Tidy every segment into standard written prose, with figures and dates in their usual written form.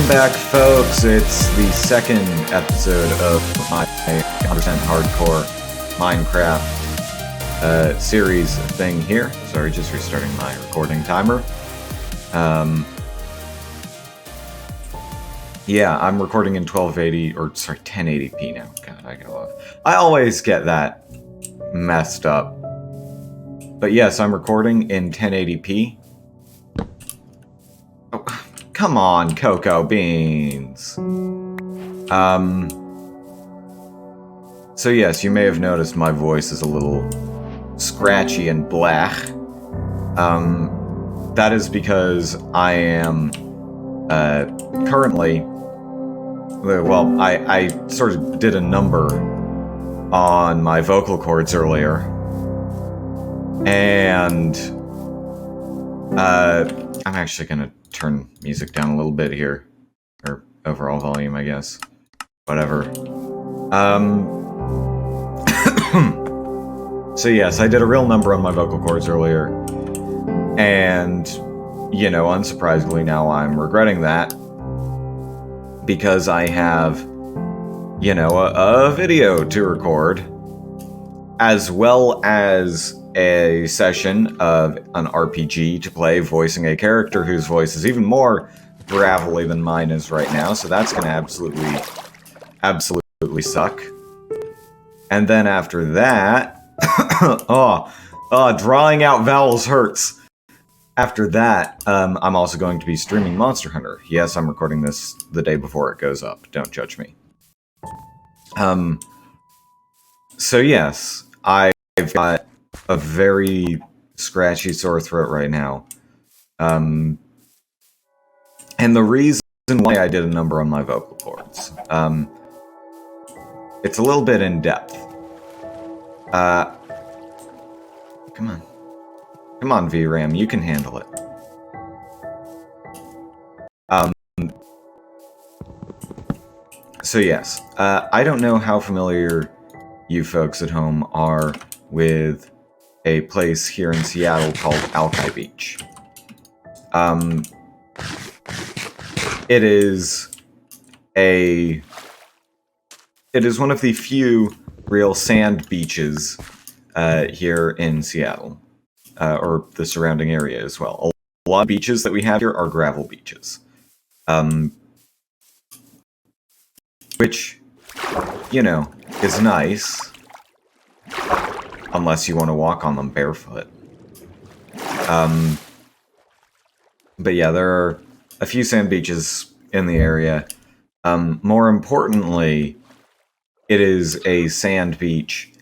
Welcome back, folks. It's the second episode of my 100% hardcore Minecraft series thing here. Sorry, just restarting my recording timer. Yeah, I'm recording in 1080p now. God, I always get that messed up. But yes, I'm recording in 1080p. Oh, come on, Cocoa Beans. So yes, you may have noticed my voice is a little scratchy and blech. That is because I am currently, well, I sort of did a number on my vocal cords earlier, and I'm actually gonna turn music down a little bit here, or overall volume, I guess. Whatever. So yes, I did a real number on my vocal cords earlier, and, you know, unsurprisingly now I'm regretting that, because I have, you know, a video to record, as well as a session of an RPG to play, voicing a character whose voice is even more gravelly than mine is right now, so that's gonna absolutely suck. And then after that, drawing out vowels hurts. After that, I'm also going to be streaming Monster Hunter. Yes, I'm recording this the day before it goes up. Don't judge me. So yes, I've got a very scratchy sore throat right now. And the reason why I did a number on my vocal cords, it's a little bit in depth. Come on. Come on, VRAM, you can handle it. So yes, I don't know how familiar you folks at home are with a place here in Seattle called Alki Beach. It is one of the few real sand beaches here in Seattle, or the surrounding area as well. A lot of beaches that we have here are gravel beaches, which, you know, is nice, unless you want to walk on them barefoot. But yeah, there are a few sand beaches in the area. More importantly, it is a sand beach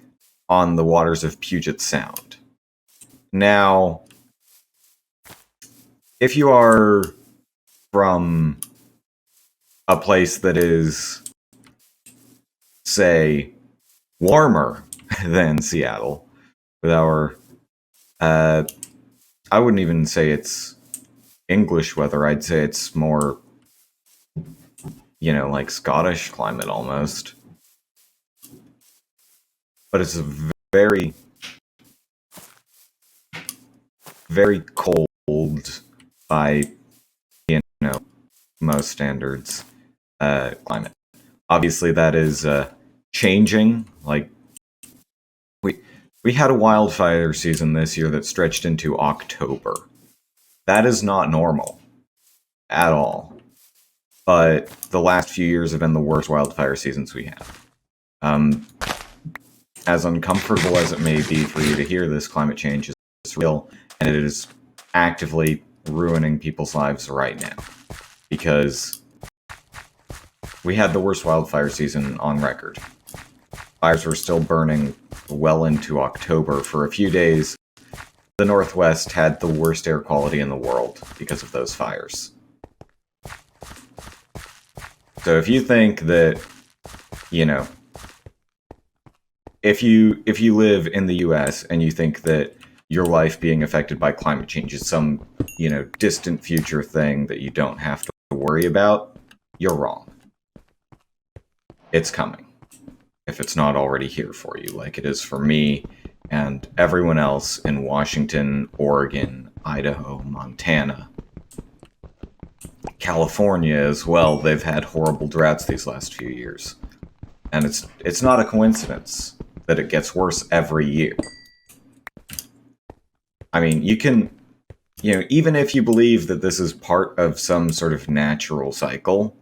on the waters of Puget Sound. Now, if you are from a place that is, say, warmer than Seattle, with our, I wouldn't even say it's English weather, I'd say it's more, you know, like Scottish climate almost. But it's a very, very cold by, you know, most standards, climate. Obviously that is changing. Like, we had a wildfire season this year that stretched into October. That is not normal at all. But the last few years have been the worst wildfire seasons we have. As uncomfortable as it may be for you to hear, this climate change is real, and it is actively ruining people's lives right now. Because we had the worst wildfire season on record. Fires were still burning well into October. For a few days, the Northwest had the worst air quality in the world because of those fires. So if you think that, you know, if you live in the US and you think that your life being affected by climate change is some, you know, distant future thing that you don't have to worry about, you're wrong. It's coming. If it's not already here for you, like it is for me and everyone else in Washington, Oregon, Idaho, Montana, California as well, they've had horrible droughts these last few years. And it's not a coincidence that it gets worse every year. I mean, even if you believe that this is part of some sort of natural cycle,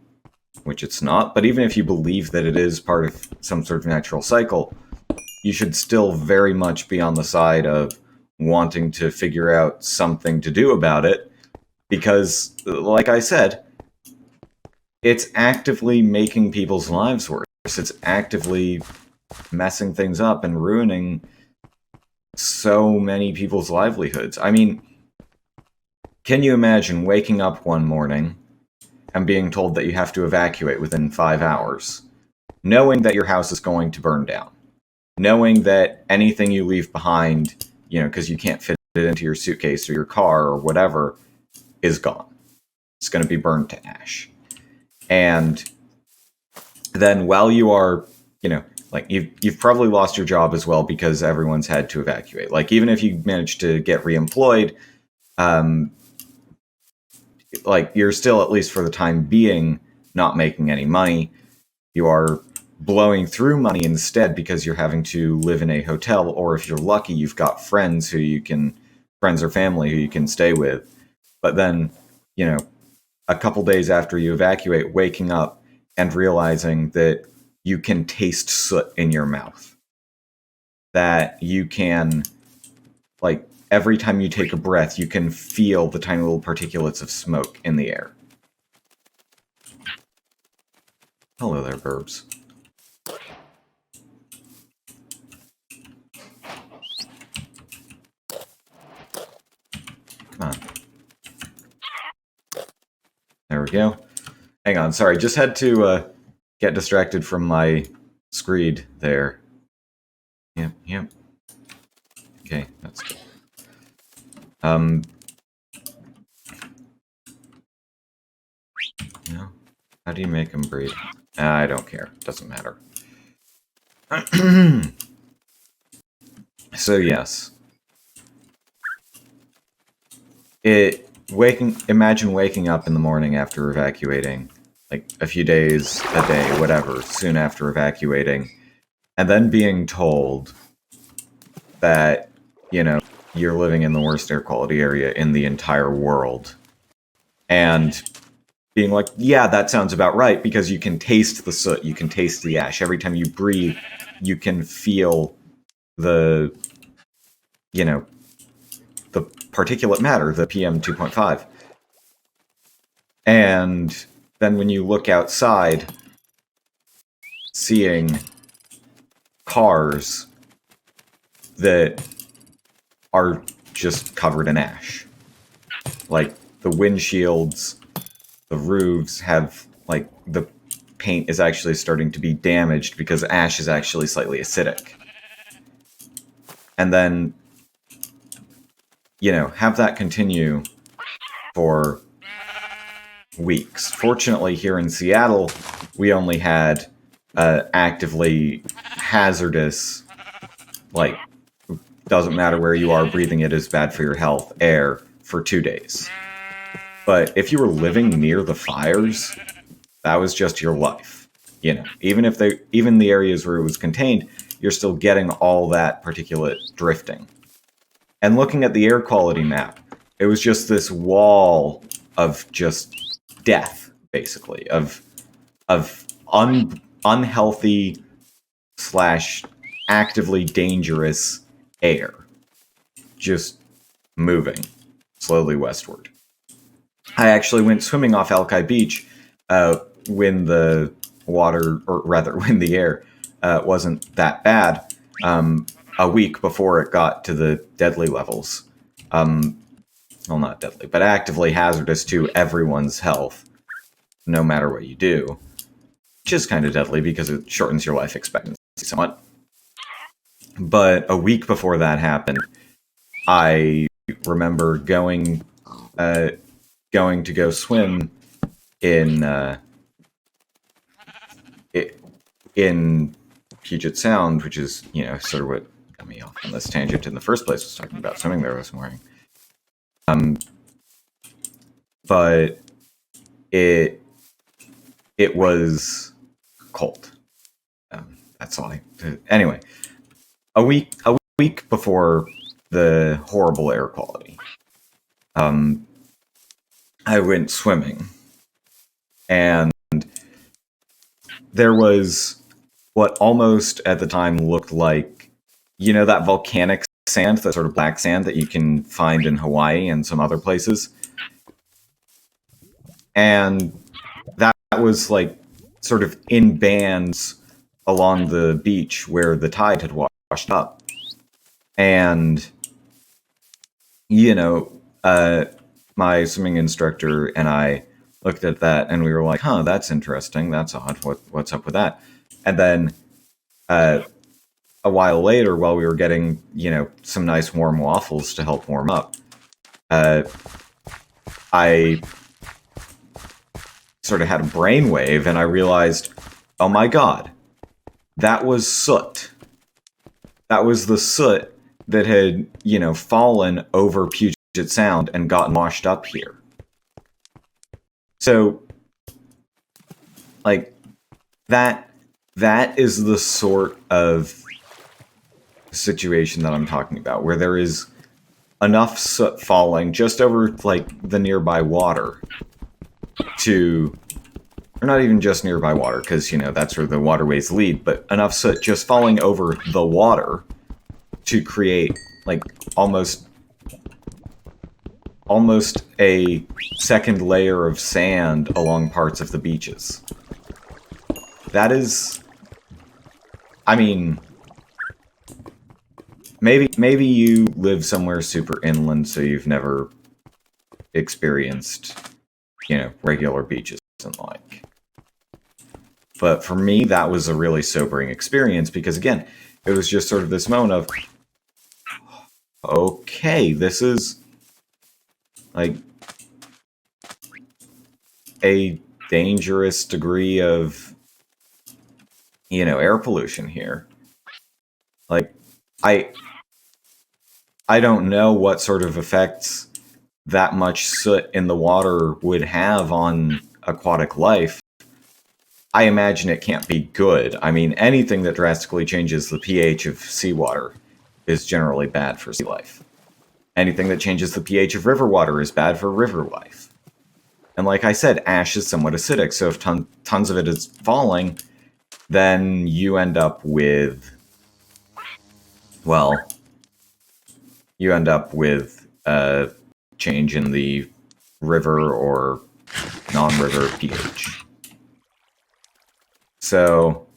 which it's not, but even if you believe that it is part of some sort of natural cycle, you should still very much be on the side of wanting to figure out something to do about it, because, like I said, it's actively making people's lives worse. It's actively messing things up and ruining so many people's livelihoods. I mean, can you imagine waking up one morning and being told that you have to evacuate within 5 hours, knowing that your house is going to burn down, knowing that anything you leave behind, because you can't fit it into your suitcase or your car or whatever, is gone. It's going to be burned to ash. And then while you are, like you've probably lost your job as well because everyone's had to evacuate. Like even if you manage to get reemployed, like you're still, at least for the time being, not making any money. You are blowing through money instead because you're having to live in a hotel, or if you're lucky, you've got friends or family who you can stay with. But then, a couple days after you evacuate, waking up and realizing that you can taste soot in your mouth. That you can, like, every time you take a breath, you can feel the tiny little particulates of smoke in the air. Hello there, burbs. Come on. There we go. Hang on, sorry, just had to get distracted from my screed there. Yep. Okay, that's good. How do you make them breathe? I don't care. Doesn't matter. So yes. Imagine waking up in the morning after evacuating, like a few days, a day, whatever, soon after evacuating, and then being told that, you're living in the worst air quality area in the entire world. And being like, yeah, that sounds about right, because you can taste the soot, you can taste the ash. Every time you breathe, you can feel the particulate matter, the PM 2.5. And then when you look outside, seeing cars that are just covered in ash. Like, the windshields, the roofs have, like, the paint is actually starting to be damaged because ash is actually slightly acidic. And then, have that continue for weeks. Fortunately, here in Seattle, we only had actively hazardous, like, doesn't matter where you are, breathing it is bad for your health, air, for 2 days. But if you were living near the fires, that was just your life. Even the areas where it was contained, you're still getting all that particulate drifting. And looking at the air quality map, it was just this wall of just death, basically, of unhealthy / actively dangerous air just moving slowly westward. I actually went swimming off Alki Beach when the water, or rather when the air wasn't that bad, a week before it got to the deadly levels. Well, not deadly, but actively hazardous to everyone's health, no matter what you do. Which is kind of deadly because it shortens your life expectancy somewhat. But a week before that happened, I remember going to go swim in Puget Sound, which is, sort of what got me off on this tangent in the first place, was talking about swimming there this morning. But it was cold. That's all. Anyway, a week before the horrible air quality, I went swimming, and there was what almost at the time looked like, that volcanic sand, that sort of black sand that you can find in Hawaii and some other places. And that was like sort of in bands along the beach where the tide had washed up. And, my swimming instructor and I looked at that and we were like, huh, that's interesting. That's odd. What's up with that? And then a while later, while we were getting, some nice warm waffles to help warm up, I sort of had a brainwave and I realized, oh my God, that was soot. That was the soot that had, fallen over Puget Sound and gotten washed up here. So, like, that is the sort of situation that I'm talking about, where there is enough soot falling just over, like, the nearby water to, or not even just nearby water, because, that's where the waterways lead, but enough soot just falling over the water to create, like, almost a second layer of sand along parts of the beaches. That is, I mean, maybe you live somewhere super inland, so you've never experienced, regular beaches and like. But for me, that was a really sobering experience because, again, it was just sort of this moment of, okay, this is like a dangerous degree of, air pollution here. Like, I don't know what sort of effects that much soot in the water would have on aquatic life. I imagine it can't be good. I mean, anything that drastically changes the pH of seawater is generally bad for sea life. Anything that changes the pH of river water is bad for river life. And like I said, ash is somewhat acidic, so if tons of it is falling, then you end up with, a change in the river or non-river pH. So,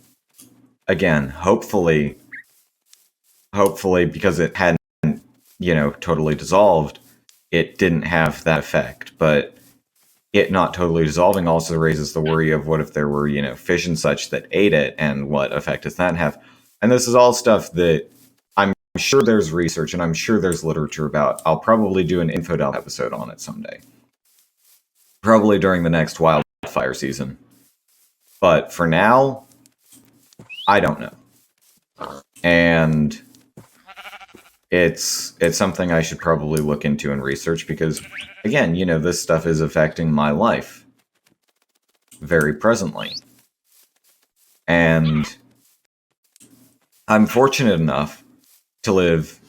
again, hopefully, because it hadn't, totally dissolved, it didn't have that effect. But it not totally dissolving also raises the worry of what if there were, fish and such that ate it, and what effect does that have? And this is all stuff that I'm sure there's research and I'm sure there's literature about. I'll probably do an info dump episode on it someday. Probably during the next wildfire season. But for now, I don't know. And it's something I should probably look into and research because, again, this stuff is affecting my life very presently. And I'm fortunate enough to live,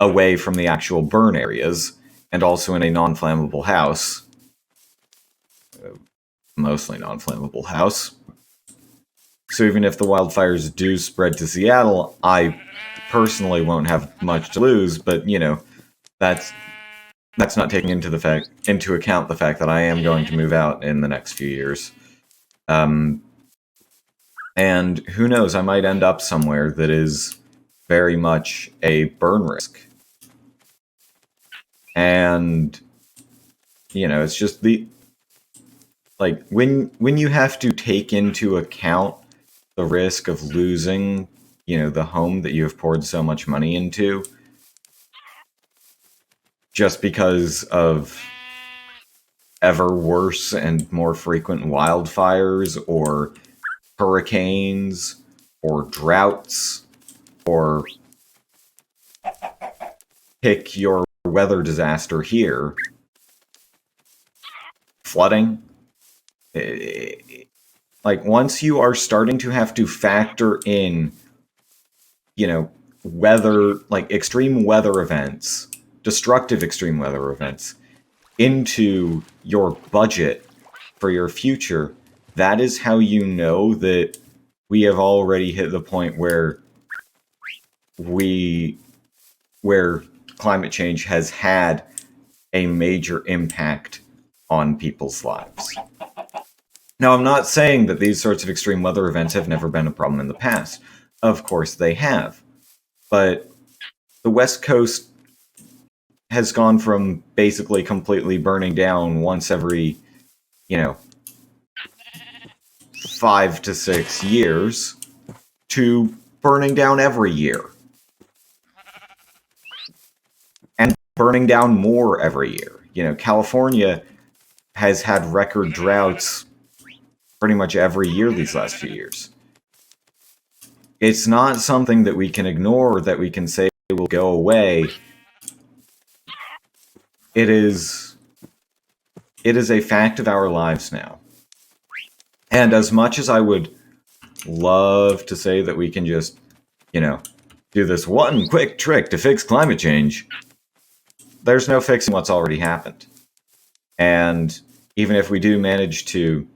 away from the actual burn areas and also in a non-flammable house. Mostly non-flammable house. So even if the wildfires do spread to Seattle, I personally won't have much to lose, but that's not taking into account the fact that I am going to move out in the next few years. And who knows, I might end up somewhere that is very much a burn risk. And it's just when you have to take into account the risk of losing, the home that you have poured so much money into just because of ever worse and more frequent wildfires or hurricanes or droughts or pick your weather disaster here, flooding. like once you are starting to have to factor in, weather, like extreme weather events, destructive extreme weather events, into your budget for your future, that is how you know that we have already hit the point we where climate change has had a major impact on people's lives. Now, I'm not saying that these sorts of extreme weather events have never been a problem in the past. Of course they have. But the West Coast has gone from basically completely burning down once every, 5 to 6 years to burning down every year. And burning down more every year. California has had record droughts pretty much every year these last few years. It's not something that we can ignore, that we can say will go away. It is a fact of our lives now. And as much as I would love to say that we can just, do this one quick trick to fix climate change, there's no fixing what's already happened. And even if we do manage to,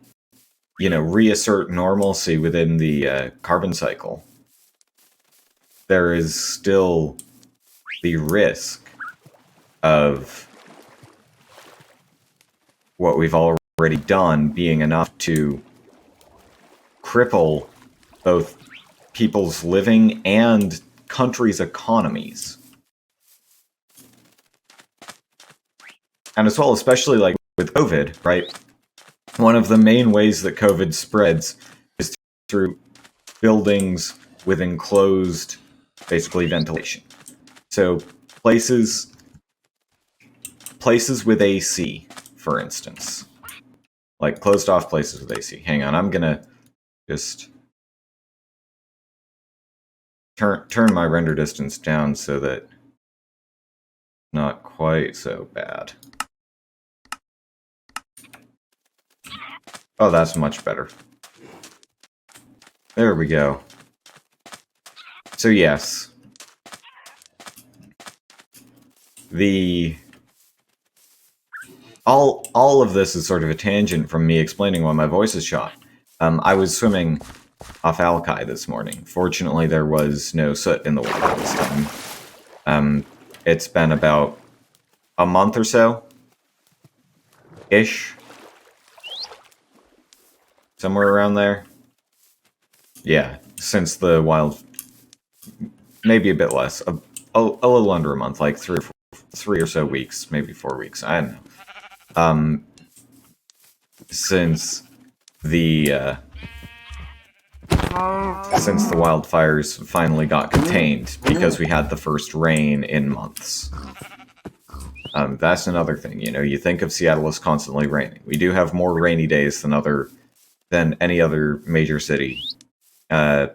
reassert normalcy within the carbon cycle, there is still the risk of what we've already done being enough to cripple both people's living and countries' economies. And as well, especially like with COVID, right? One of the main ways that COVID spreads is through buildings with enclosed, basically, ventilation. So places with AC, for instance. Like closed off places with AC. Hang on, I'm gonna just turn my render distance down so that not quite so bad. Oh, that's much better. There we go. So yes, all of this is sort of a tangent from me explaining why my voice is shot. I was swimming off Alki this morning. Fortunately, there was no soot in the water this time. It's been about a month or so, ish, somewhere around there. Yeah, since the wild, maybe a bit less, a little under a month, like 3 or so weeks, maybe 4 weeks. I don't know. Since the wildfires finally got contained because we had the first rain in months. That's another thing. You think of Seattle as constantly raining. We do have more rainy days than any other major city. I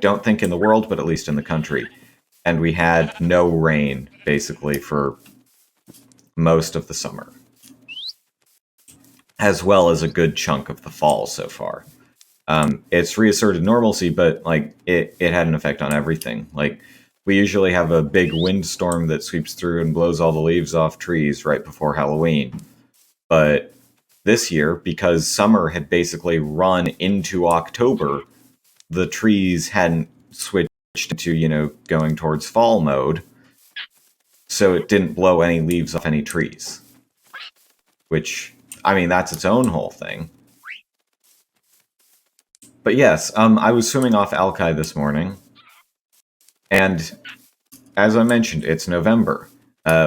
don't think in the world, but at least in the country. And we had no rain, basically, for most of the summer. As well as a good chunk of the fall so far. It's reasserted normalcy, but like it had an effect on everything. Like we usually have a big windstorm that sweeps through and blows all the leaves off trees right before Halloween. But this year, because summer had basically run into October, the trees hadn't switched into, going towards fall mode. So it didn't blow any leaves off any trees. Which, I mean, that's its own whole thing. But yes, I was swimming off Alki this morning, and as I mentioned, it's November.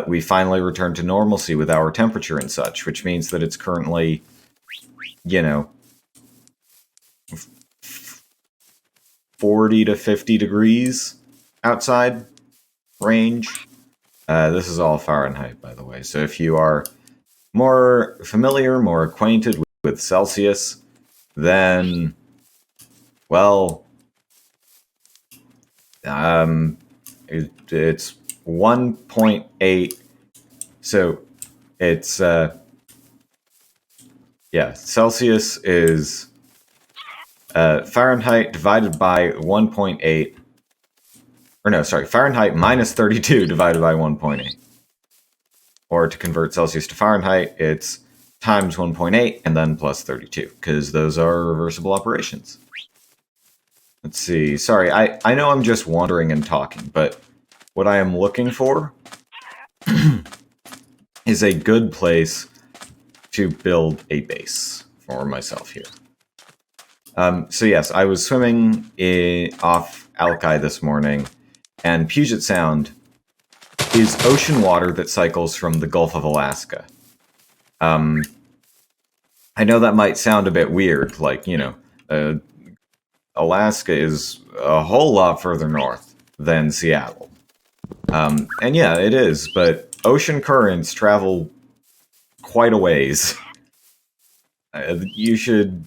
We finally returned to normalcy with our temperature and such, which means that it's currently, 40 to 50 degrees outside range. This is all Fahrenheit, by the way. So if you are more familiar, more acquainted with Celsius, then, well, it's 1.8. So it's Yeah, Celsius is Fahrenheit divided by 1.8. Or no, sorry, Fahrenheit minus 32 divided by 1.8. Or to convert Celsius to Fahrenheit, it's times 1.8 and then plus 32, because those are reversible operations. Let's see. Sorry, I know I'm just wandering and talking, but what I am looking for is a good place to build a base for myself here. So yes, I was swimming off Alki this morning, and Puget Sound is ocean water that cycles from the Gulf of Alaska. I know that might sound a bit weird, like, Alaska is a whole lot further north than Seattle. And yeah, it is, but ocean currents travel quite a ways. You should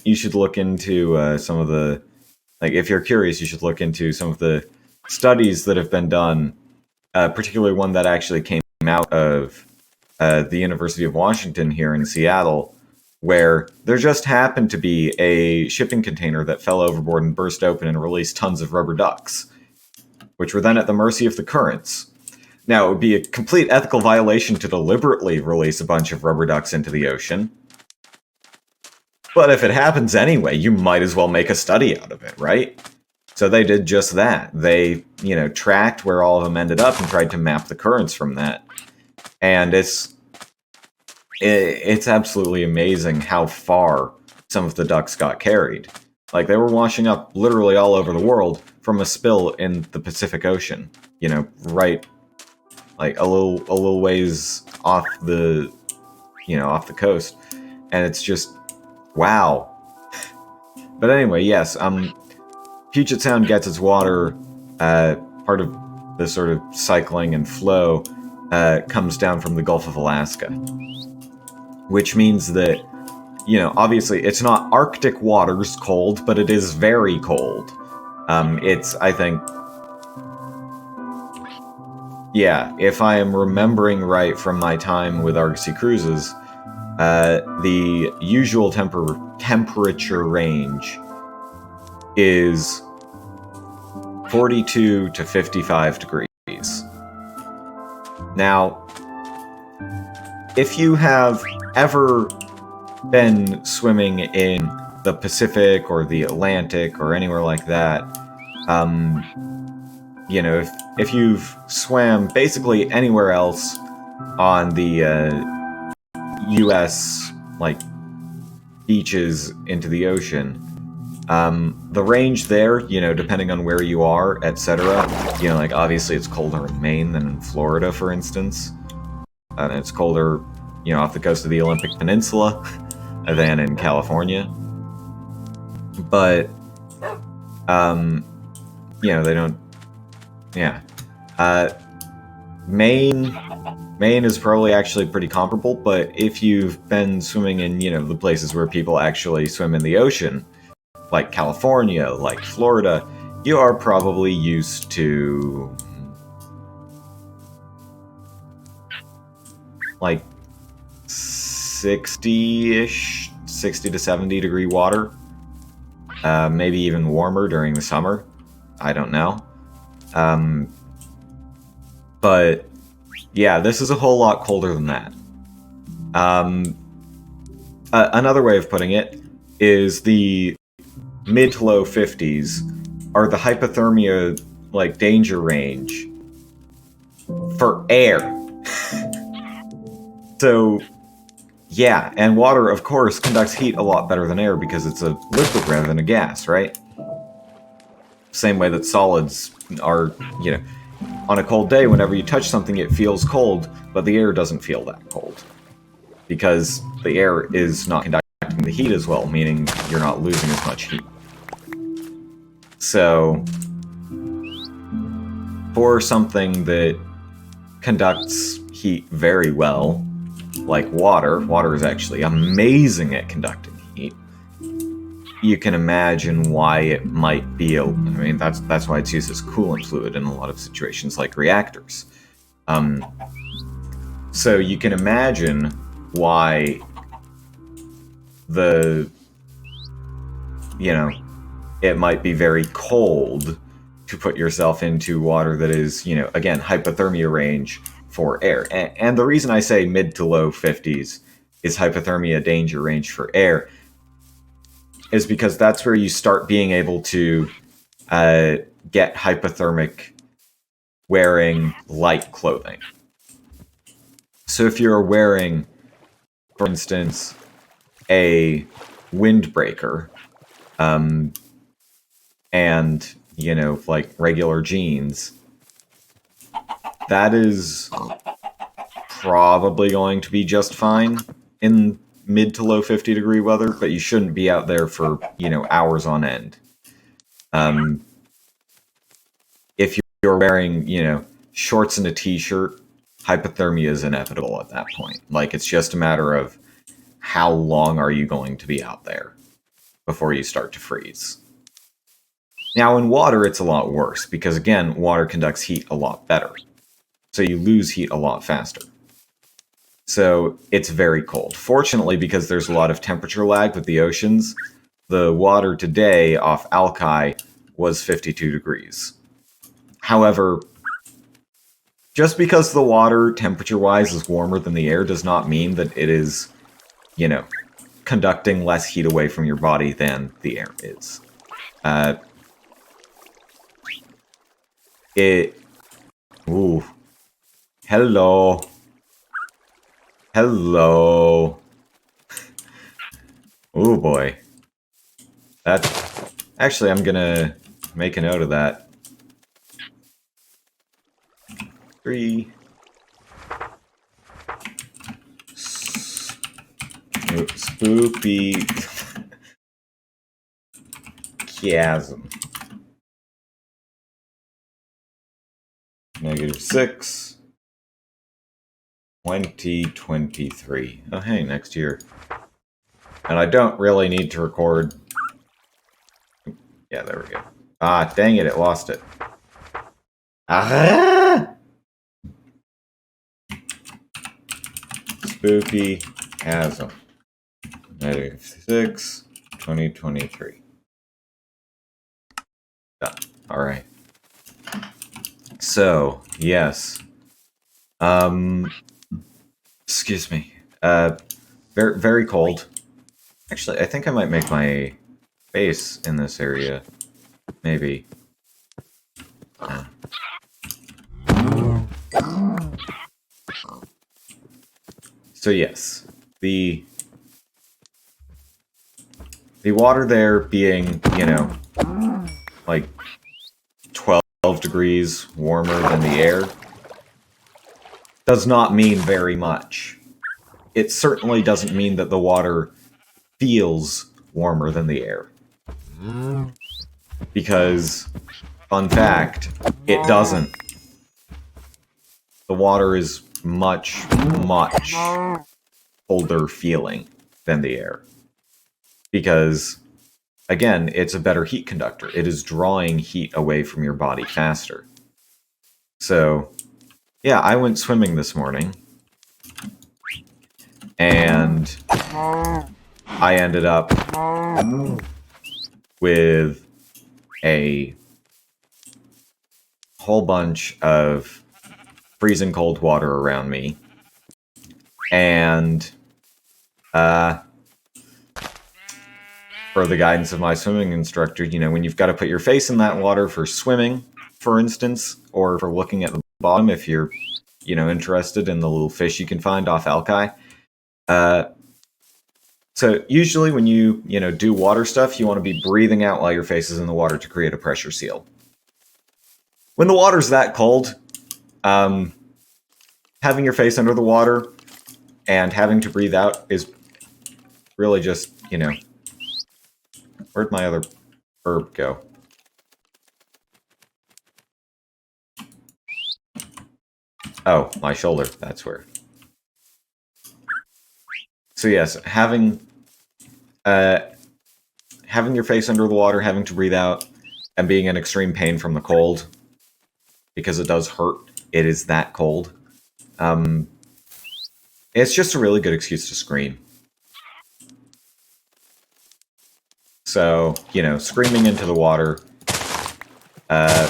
look into some of the, like, if you're curious, you should look into some of the studies that have been done, particularly one that actually came out of the University of Washington here in Seattle, where there just happened to be a shipping container that fell overboard and burst open and released tons of rubber ducks, which were then at the mercy of the currents. Now, it would be a complete ethical violation to deliberately release a bunch of rubber ducks into the ocean. But if it happens anyway, you might as well make a study out of it, right? So they did just that. They, tracked where all of them ended up and tried to map the currents from that. And it's absolutely amazing how far some of the ducks got carried. Like, they were washing up literally all over the world from a spill in the Pacific Ocean. Right, like a little ways off the, off the coast. And it's just, wow. But anyway, yes, Puget Sound gets its water, part of the sort of cycling and flow comes down from the Gulf of Alaska. Which means that, obviously it's not Arctic waters cold, but it is very cold. It's, I think, yeah, if I am remembering right from my time with Argosy Cruises, the usual temperature range is 42 to 55 degrees. Now, if you have ever been swimming in the Pacific or the Atlantic or anywhere like that, if you've swam basically anywhere else on the U.S. like beaches into the ocean, the range there, depending on where you are, etc., like obviously it's colder in Maine than in Florida, for instance. And it's colder, off the coast of the Olympic Peninsula than in California. But, they don't, yeah. Maine is probably actually pretty comparable, but if you've been swimming in, the places where people actually swim in the ocean, like California, like Florida, you are probably used to, like, 60-ish, 60 to 70 degree water. Maybe even warmer during the summer. I don't know. But, yeah, this is a whole lot colder than that. Another way of putting it is the mid to low 50s are the hypothermia, like, danger range for air. So, yeah, and water, of course, conducts heat a lot better than air because it's a liquid rather than a gas, right? Same way that solids are, on a cold day, whenever you touch something, it feels cold, but the air doesn't feel that cold. Because the air is not conducting the heat as well, meaning you're not losing as much heat. So, for something that conducts heat very well, like water is actually amazing at conducting heat. You can imagine why it might be that's why it's used as coolant fluid in a lot of situations like reactors. So you can imagine why the, you know, it might be very cold to put yourself into water that is, again, hypothermia range for air. And the reason I say mid to low 50s is hypothermia danger range for air is because that's where you start being able to get hypothermic wearing light clothing. So if you're wearing, for instance, a windbreaker, and, like regular jeans, that is probably going to be just fine in mid to low 50 degree weather, but you shouldn't be out there for, hours on end. If you're wearing, shorts and a t-shirt, hypothermia is inevitable at that point. Like, it's just a matter of how long are you going to be out there before you start to freeze. Now, in water, it's a lot worse because, again, water conducts heat a lot better. So you lose heat a lot faster. So it's very cold. Fortunately, because there's a lot of temperature lag with the oceans, the water today off Alki was 52 degrees. However, just because the water, temperature-wise, is warmer than the air does not mean that it is, conducting less heat away from your body than the air is. Ooh. Hello. Hello. Ooh, boy. Actually, I'm gonna make a note of that. 3. Spoopy. Chiasm. -6. 2023. Oh, hey, next year. And I don't really need to record. Yeah, there we go. Ah, dang it, it lost it. Ah! Spooky chasm. -6, 2023. Done. Alright. So, yes. Excuse me. Very, very cold. Actually, I think I might make my base in this area. Maybe. So yes, the water there being, like 12 degrees warmer than the air does not mean very much. It certainly doesn't mean that the water feels warmer than the air. Because, fun fact, it doesn't. The water is much, much colder feeling than the air. Because, again, it's a better heat conductor. It is drawing heat away from your body faster. So, yeah, I went swimming this morning. And I ended up with a whole bunch of freezing cold water around me. And for the guidance of my swimming instructor, when you've got to put your face in that water for swimming, for instance, or for looking at the bottom if you're, interested in the little fish you can find off Alki. So usually when you, do water stuff, you want to be breathing out while your face is in the water to create a pressure seal. When the water's that cold, having your face under the water and having to breathe out is really just, where'd my other herb go? Oh, my shoulder, that's where. So yes, having your face under the water, having to breathe out, and being in extreme pain from the cold, because it does hurt, it is that cold. It's just a really good excuse to scream. So, you know, screaming into the water. And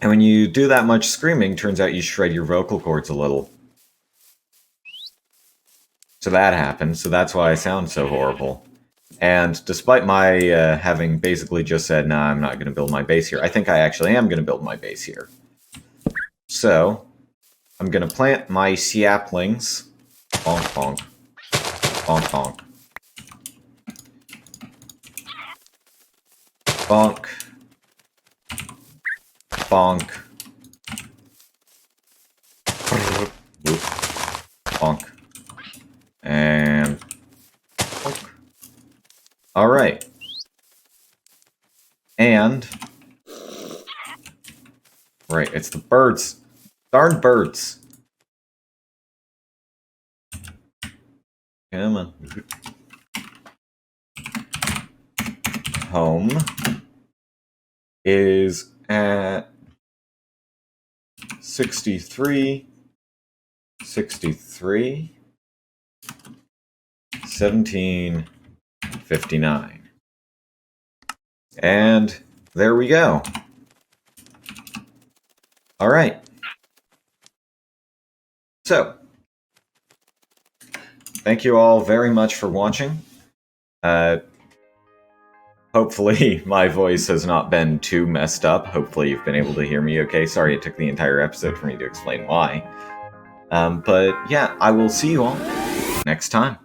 when you do that much screaming, turns out you shred your vocal cords a little. So that happened, so that's why I sound so horrible. And despite my having basically just said, nah, I'm not going to build my base here, I think I actually am going to build my base here. So, I'm going to plant my saplings. Bonk, bonk. Bonk, bonk. Bonk. Bonk. Bonk. And bonk. Alright. And right, it's the birds. Darn birds. Come on. Home is at 63, 63, 1759. And there we go. All right. So, thank you all very much for watching. Hopefully my voice has not been too messed up. Hopefully you've been able to hear me okay. Sorry it took the entire episode for me to explain why. But yeah, I will see you all next time.